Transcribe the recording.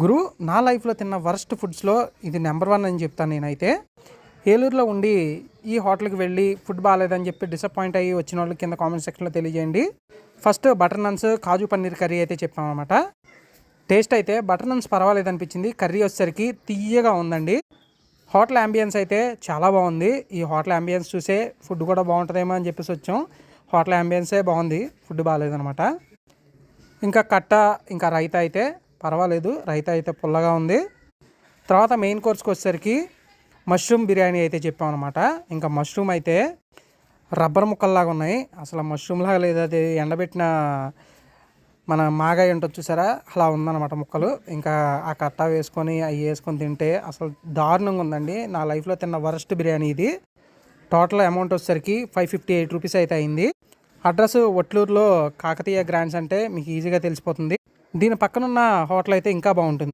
గురు నా లైఫ్లో తిన్న వర్స్ట్ ఫుడ్స్లో ఇది నెంబర్ వన్ అని చెప్తాను నేనైతే. ఏలూరులో ఉండి ఈ హోటల్కి వెళ్ళి ఫుడ్ బాగాలేదని చెప్పి డిసప్పాయింట్ అయ్యి వచ్చిన వాళ్ళు కింద కామెంట్ సెక్షన్లో తెలియజేయండి. ఫస్ట్ బటర్ నాన్స్ కాజు పన్నీర్ కర్రీ అయితే చెప్పామన్నమాట. టేస్ట్ అయితే బటర్ నాన్స్ పర్వాలేదు అనిపించింది, కర్రీ వచ్చేసరికి తీయగా ఉందండి. హోటల్ అంబియన్స్ అయితే చాలా బాగుంది. ఈ హోటల్ అంబియన్స్ చూసే ఫుడ్ కూడా బాగుంటుందేమో అని చెప్పేసి వచ్చాం. హోటల్ అంబియన్సే బాగుంది, ఫుడ్ బాగాలేదనమాట. ఇంకా కట్ట ఇంకా రైతా అయితే పర్వాలేదు, రైతా అయితే పుల్లగా ఉంది. తర్వాత మెయిన్ కోర్స్కి వచ్చేసరికి మష్రూమ్ బిర్యానీ అయితే చెప్పామన్నమాట. ఇంకా మష్రూమ్ అయితే రబ్బర్ ముక్కల్లాగా ఉన్నాయి, అసలు మష్రూమ్ లాగా లేదు, అది ఎండబెట్టిన మన మాగాయ ఉంటుంది చూసారా, అలా ఉందన్నమాట ముక్కలు. ఇంకా ఆ కట్ట వేసుకొని అవి వేసుకొని తింటే అసలు దారుణంగా ఉందండి. నా లైఫ్లో తిన్న వరస్ట్ బిర్యానీ ఇది. టోటల్ అమౌంట్ వచ్చేసరికి 558 రూపీస్ అయితే అయింది. అడ్రస్ ఒట్లూరులో కాకతీయ గ్రాండ్స్ అంటే మీకు ఈజీగా తెలిసిపోతుంది. దీని పక్కనున్న హోటల్ అయితే ఇంకా బాగుంటుంది.